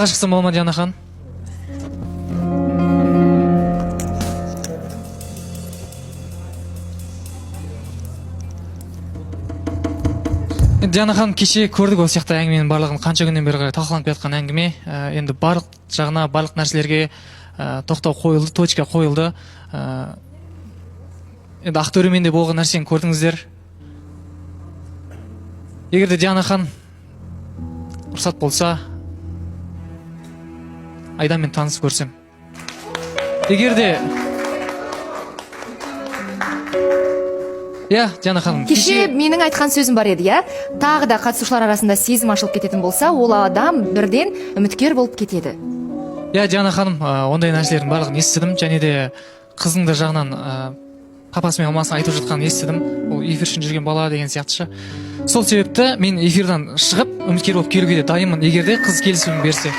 Ашықсың болма Дианахан. Дианахан, кеше көрдік ол сияқты әңгіменің барлығын, қанша күннен бері қарай талқыланып жатқан әңгіме. Енді барлық жағына, барлық нәрселерге тоқтау қойылды, точка қойылды. Енді Ақтөременде болған нәрсені көрдіңіздер. Егерде Дианахан рұқсат болса, Айданмен танысып көрсем. Егерде Диана ханым, кеше менің айтқан сөзім бар еді, тағы да қатысушылар арасында сезім ашылып кететін болса, ол адам бірден үміткер болып кетеді. Диана ханым, ондай нәрселердің барлығын естідім, және де қызыңды жағынан папасы мен мамасын айтып жатқанын естідім. Ол эфиршін жүрген бала деген сияқтышы. Сол себепті мен эфирдан шығып үміткер болып келуге де дайынмын, егерде қыз келісімін берсе.